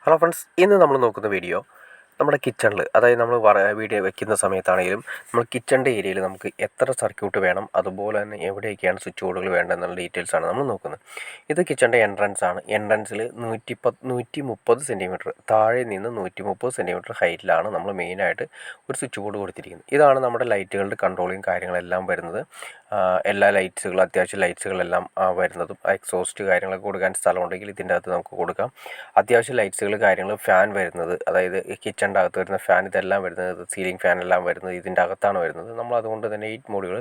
Hello friends, ഇന്ന് നമ്മൾ നോക്കുന്ന വീഡിയോ നമ്മുടെ കിച്ചണിൽ, അതായത് നമ്മൾ വീഡിയോ വെക്കുന്ന സമയത്താണെങ്കിലും നമ്മൾ കിച്ചണിൻ്റെ ഏരിയയിൽ നമുക്ക് എത്ര സർക്യൂട്ട് വേണം, അതുപോലെ തന്നെ എവിടെയൊക്കെയാണ് സ്വിച്ച് ബോർഡുകൾ വേണ്ടതെന്നുള്ള ഡീറ്റെയിൽസാണ് നമ്മൾ നോക്കുന്നത്. ഇത് കിച്ചണിൻ്റെ എൻട്രൻസ് ആണ്. എൻട്രൻസിൽ 130 സെൻറ്റിമീറ്റർ താഴെ നിന്ന് 130 സെൻറ്റിമീറ്റർ ഹൈറ്റിലാണ് നമ്മൾ മെയിനായിട്ട് ഒരു സ്വിച്ച് ബോർഡ് കൊടുത്തിരിക്കുന്നത്. ഇതാണ് നമ്മുടെ ലൈറ്റുകളുടെ കൺട്രോളിങ് കാര്യങ്ങളെല്ലാം വരുന്നത്. എല്ലാ ലൈറ്റ്സുകളും, അത്യാവശ്യം ലൈറ്റ്സുകളെല്ലാം വരുന്നതും എക്സോസ്റ്റ് കാര്യങ്ങളൊക്കെ കൊടുക്കാൻ സ്ഥലമുണ്ടെങ്കിൽ ഇതിൻ്റെ അകത്ത് നമുക്ക് കൊടുക്കാം. അത്യാവശ്യം ലൈറ്റ്സുകൾ കാര്യങ്ങൾ, ഫാൻ വരുന്നത്, അതായത് കിച്ചണിൻ്റെ അകത്ത് വരുന്ന ഫാൻ, ഇതെല്ലാം വരുന്നത്, സീലിംഗ് ഫാൻ എല്ലാം വരുന്നത് ഇതിൻ്റെ അകത്താണ് വരുന്നത്. നമ്മൾ അതുകൊണ്ട് തന്നെ 8 മോഡുകൾ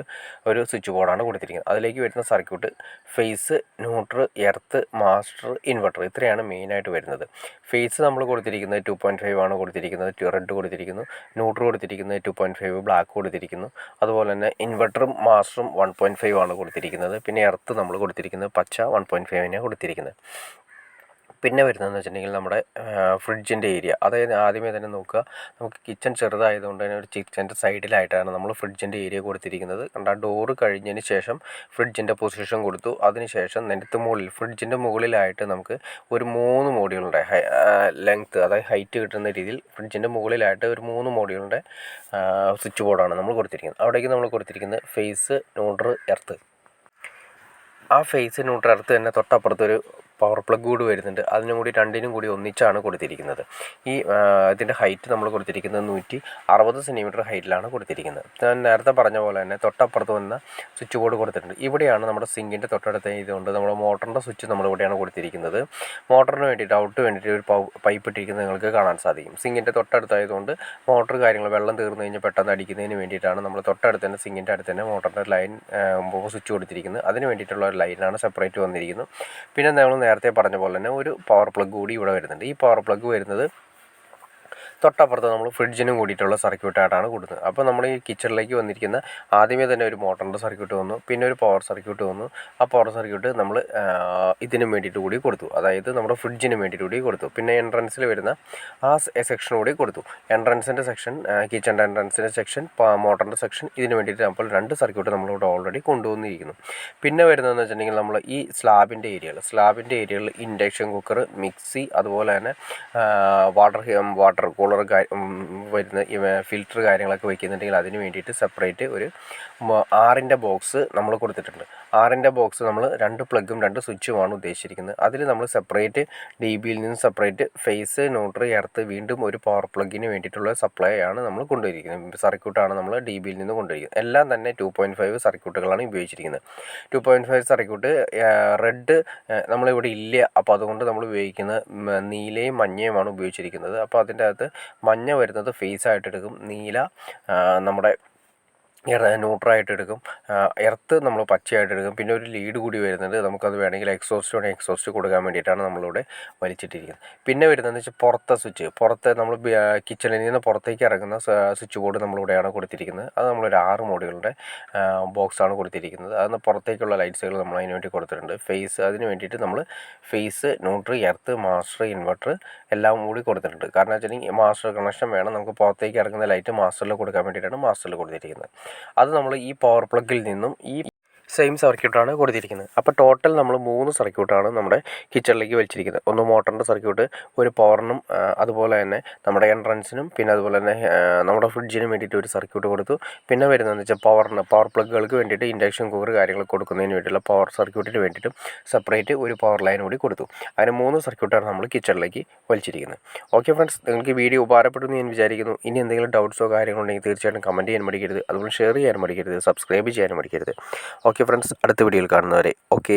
ഒരു സ്വിച്ച് ബോർഡാണ് കൊടുത്തിരിക്കുന്നത്. അതിലേക്ക് വരുന്ന circuit phase, neutral, earth, master, inverter, ഇത്രയാണ് മെയിനായിട്ട് വരുന്നത്. ഫേസ് നമ്മൾ കൊടുത്തിരിക്കുന്നത് 2.5 ആണ് കൊടുത്തിരിക്കുന്നത്, റെഡ് കൊടുത്തിരിക്കുന്നു. ന്യൂട്രൽ കൊടുത്തിരിക്കുന്നത് 2.5, ബ്ലാക്ക് കൊടുത്തിരിക്കുന്നു. അതുപോലെ തന്നെ ഇൻവെർട്ടറും മാസ്റ്ററും 1.5 ആണ് കൊടുത്തിരിക്കുന്നത്. പിന്നെ എർത്ത് നമ്മൾ കൊടുത്തിരിക്കുന്നത് പച്ച 1.5 കൊടുത്തിരിക്കുന്നത്. പിന്നെ വരുന്നതെന്ന് വെച്ചിട്ടുണ്ടെങ്കിൽ നമ്മുടെ ഫ്രിഡ്ജിൻ്റെ ഏരിയ, അതായത് ആദ്യമേ തന്നെ നോക്കുക, നമുക്ക് കിച്ചൺ ചെറുതായതുകൊണ്ട് തന്നെ ഒരു കിച്ചൻ്റെ സൈഡിലായിട്ടാണ് നമ്മൾ ഫ്രിഡ്ജിൻ്റെ ഏരിയ കൊടുത്തിരിക്കുന്നത്. കണ്ട ഡോറ് കഴിഞ്ഞതിന് ശേഷം ഫ്രിഡ്ജിൻ്റെ പൊസിഷൻ കൊടുത്തു. അതിനുശേഷം നിലത്ത് മുകളിൽ, ഫ്രിഡ്ജിൻ്റെ മുകളിലായിട്ട് നമുക്ക് ഒരു 3 മോഡ്യൂളിൻ്റെ ലെങ്ത്ത്, അതായത് ഹൈറ്റ് കിട്ടുന്ന രീതിയിൽ ഫ്രിഡ്ജിൻ്റെ മുകളിലായിട്ട് ഒരു 3 മോഡ്യൂളിൻ്റെ സ്വിച്ച് ബോർഡാണ് നമ്മൾ കൊടുത്തിരിക്കുന്നത്. അവിടേക്ക് നമ്മൾ കൊടുത്തിരിക്കുന്നത് ഫേസ്, ന്യൂട്രൽ, എർത്ത്. ആ ഫേസ്, ന്യൂട്രൽ, എർത്ത് തന്നെ തൊട്ടപ്പുറത്തൊരു പവർ പ്ലഗ് കൂടി വരുന്നുണ്ട്. അതിനും കൂടി രണ്ടിനും കൂടി ഒന്നിച്ചാണ് കൊടുത്തിരിക്കുന്നത്. ഈ ഇതിൻ്റെ ഹൈറ്റ് നമ്മൾ കൊടുത്തിരിക്കുന്നത് 160 സെൻറ്റിമീറ്റർ ഹൈറ്റിലാണ് കൊടുത്തിരിക്കുന്നത്. ഞാൻ നേരത്തെ പറഞ്ഞ പോലെ തന്നെ തൊട്ടപ്പുറത്ത് വന്ന സ്വിച്ച് ബോർഡ് കൊടുത്തിട്ടുണ്ട്. ഇവിടെയാണ് നമ്മുടെ സിങ്കിൻ്റെ തൊട്ടടുത്ത് ഇതുകൊണ്ട് നമ്മുടെ മോട്ടറിൻ്റെ സ്വിച്ച് നമ്മളിവിടെയാണ് കൊടുത്തിരിക്കുന്നത്. മോട്ടറിന് വേണ്ടിയിട്ട്, ഔട്ട് വേണ്ടിയിട്ട് ഒരു പൈപ്പ് ഇട്ടിരിക്കുന്നത് നിങ്ങൾക്ക് കാണാൻ സാധിക്കും. സിങ്കിൻ്റെ തൊട്ടടുത്തായതുകൊണ്ട് മോട്ടർ കാര്യങ്ങൾ വെള്ളം തീർന്നു കഴിഞ്ഞാൽ പെട്ടെന്ന് അടിക്കുന്നതിന് വേണ്ടിയിട്ടാണ് നമ്മൾ തൊട്ടടുത്ത് തന്നെ, സിങ്കിൻ്റെ അടുത്ത് തന്നെ മോട്ടറിൻ്റെ ലൈൻ സ്വിച്ച് കൊടുത്തിരിക്കുന്നത്. അതിന് വേണ്ടിയിട്ടുള്ള ഒരു ലൈനാണ് സെപ്പറേറ്റ് വന്നിരിക്കുന്നത്. പിന്നെ നമ്മൾ നേരത്തെ പറഞ്ഞ പോലെ തന്നെ ഒരു പവർ പ്ലഗ് കൂടി ഇവിടെ വരുന്നുണ്ട്. ഈ പവർ പ്ലഗ് വരുന്നത് തൊട്ടപ്പുറത്ത് നമ്മൾ ഫ്രിഡ്ജിനും കൂടിയിട്ടുള്ള സർക്യൂട്ടായിട്ടാണ് കൊടുക്കുന്നത്. അപ്പോൾ നമ്മൾ ഈ കിച്ചണിലേക്ക് വന്നിരിക്കുന്ന ആദ്യമേ തന്നെ ഒരു മോട്ടറിൻ്റെ സർക്യൂട്ട് വന്നു, പിന്നെ ഒരു പവർ സർക്യൂട്ട് വന്നു. ആ പവർ സർക്യൂട്ട് നമ്മൾ ഇതിനും വേണ്ടിയിട്ട് കൂടി കൊടുത്തു, അതായത് നമ്മുടെ ഫ്രിഡ്ജിന് വേണ്ടിയിട്ട് കൂടി കൊടുത്തു. പിന്നെ എൻട്രൻസിൽ വരുന്ന ആ സെക്ഷൻ കൂടി കൊടുത്തു. എൻട്രൻസിൻ്റെ സെക്ഷൻ, കിച്ചണിൻ്റെ എൻട്രൻസിൻ്റെ സെക്ഷൻ, മോട്ടറിൻ്റെ സെക്ഷൻ, ഇതിന് വേണ്ടിയിട്ട് അപ്പോൾ 2 സർക്യൂട്ട് നമ്മളിവിടെ ഓൾറെഡി കൊണ്ടുവന്നിരിക്കുന്നു. പിന്നെ വരുന്നതെന്ന് വെച്ചിട്ടുണ്ടെങ്കിൽ നമ്മൾ ഈ സ്ലാബിൻ്റെ ഏരിയകൾ ഇൻഡക്ഷൻ കുക്കർ, മിക്സി, അതുപോലെ തന്നെ വാട്ടർ കൂളർ വരുന്ന ഫിൽറ്റർ കാര്യങ്ങളൊക്കെ വയ്ക്കുന്നുണ്ടെങ്കിൽ അതിന് വേണ്ടിയിട്ട് സെപ്പറേറ്റ് ഒരു 6-ൻ്റെ ബോക്സ് നമ്മൾ കൊടുത്തിട്ടുണ്ട്. 6-ൻ്റെ ബോക്സ് നമ്മൾ 2 പ്ലഗും 2 സ്വിച്ചുമാണ് ഉദ്ദേശിച്ചിരിക്കുന്നത്. അതിൽ നമ്മൾ സെപ്പറേറ്റ് DBയിൽ നിന്ന് സെപ്പറേറ്റ് ഫേസ്, ന്യൂട്രൽ, എർത്ത്, വീണ്ടും ഒരു പവർ പ്ലഗിന് വേണ്ടിയിട്ടുള്ള സപ്ലൈ ആണ് നമ്മൾ കൊണ്ടുവരിക്കുന്നത്. സർക്യൂട്ടാണ് നമ്മൾ DBയിൽ നിന്ന് കൊണ്ടുവരിക്കുന്നത്. എല്ലാം തന്നെ 2.5 സർക്യൂട്ടുകളാണ് ഉപയോഗിച്ചിരിക്കുന്നത്. 2.5 സർക്യൂട്ട് റെഡ് നമ്മളിവിടെ ഇല്ല, അപ്പോൾ അതുകൊണ്ട് നമ്മൾ ഉപയോഗിക്കുന്നത് നീലയും മഞ്ഞയുമാണ് ഉപയോഗിച്ചിരിക്കുന്നത്. അപ്പോൾ അതിൻ്റെ അകത്ത് മഞ്ഞ വരുന്നത് ഫേസ് ആയിട്ട് എടുക്കും, നീല നമ്മുടെ ന്യൂട്രലായിട്ട് എടുക്കും, എർത്ത് നമ്മൾ പച്ചയായിട്ട് എടുക്കും. പിന്നെ ഒരു ലീഡ് കൂടി വരുന്നുണ്ട്, നമുക്കത് വേണമെങ്കിൽ എക്സോസ്റ്റ് കൊടുക്കാൻ വേണ്ടിയിട്ടാണ് നമ്മളിവിടെ വലിച്ചിട്ടിരിക്കുന്നത്. പിന്നെ വരുന്നതെന്ന് വെച്ചാൽ പുറത്തെ നമ്മൾ കിച്ചണിൽ നിന്ന് പുറത്തേക്ക് ഇറങ്ങുന്ന സ്വിച്ച് ബോർഡ് നമ്മളിവിടെയാണ് കൊടുത്തിരിക്കുന്നത്. അത് നമ്മളൊരു 6 മോഡുകളുടെ ബോക്സാണ് കൊടുത്തിരിക്കുന്നത്. അതിന് പുറത്തേക്കുള്ള ലൈറ്റ്സുകൾ നമ്മൾ അതിന് വേണ്ടി കൊടുത്തിട്ടുണ്ട്. അതിന് വേണ്ടിയിട്ട് നമ്മൾ phase, neutral, earth, master, inverter എല്ലാം കൂടി കൊടുത്തിട്ടുണ്ട്. കാരണം വെച്ചിട്ടുണ്ടെങ്കിൽ മാസ്റ്റർ കണക്ഷൻ വേണം, നമുക്ക് പുറത്തേക്ക് ഇറങ്ങുന്ന ലൈറ്റ് മാസ്റ്ററിൽ കൊടുക്കാൻ വേണ്ടിയിട്ടാണ് മാസ്റ്ററിൽ കൊടുത്തിരിക്കുന്നത്. അത് നമ്മൾ ഈ പവർ പ്ലഗിൽ നിന്നും ഈ സെയിം സർക്യൂട്ടാണ് കൊടുത്തിരിക്കുന്നത്. അപ്പോൾ ടോട്ടൽ നമ്മൾ 3 സർക്യൂട്ടാണ് നമ്മുടെ കിച്ചണിലേക്ക് വലിച്ചിരിക്കുന്നത്. ഒന്ന് മോട്ടറിൻ്റെ സർക്യൂട്ട്, ഒരു പവറിനും അതുപോലെ തന്നെ നമ്മുടെ എൻട്രൻസിനും, പിന്നെ അതുപോലെ തന്നെ നമ്മുടെ ഫ്രിഡ്ജിനും വേണ്ടിയിട്ട് ഒരു സർക്യൂട്ട് കൊടുത്തു. പിന്നെ വരുന്നതെന്ന് വെച്ചാൽ പവർ പ്ലഗുകൾക്ക് വേണ്ടിയിട്ട് ഇൻഡക്ഷൻ കുക്കർ കാര്യങ്ങൾ കൊടുക്കുന്നതിന് വേണ്ടിയിട്ടുള്ള പവർ സർക്യൂട്ടിന് വേണ്ടിയിട്ടും സെപ്പറേറ്റ് ഒരു പവർ ലൈൻ കൂടി കൊടുത്തു. അങ്ങനെ 3 സർക്യൂട്ടാണ് നമ്മൾ കിച്ചണിലേക്ക് വലിച്ചിരിക്കുന്നത്. ഓക്കെ ഫ്രണ്ട്സ്, നിങ്ങൾക്ക് വീഡിയോ ഉപകാരപ്പെട്ടു എന്ന് ഞാൻ വിചാരിക്കുന്നു. ഇനി എന്തെങ്കിലും ഡൗട്ട്സോ കാര്യങ്ങളോ ഉണ്ടെങ്കിൽ തീർച്ചയായിട്ടും കമൻറ്റ് ചെയ്യാൻ മടിക്കരുത്, അതുപോലെ ഷെയർ ചെയ്യാൻ മടിക്കരുത്, സബ്സ്ക്രൈബ് ചെയ്യാൻ മടിക്കരുത്. ഓക്കെ ഫ്രണ്ട്സ്, അടുത്ത വീഡിയോയിൽ കാണുന്നവരെ ഓക്കെ.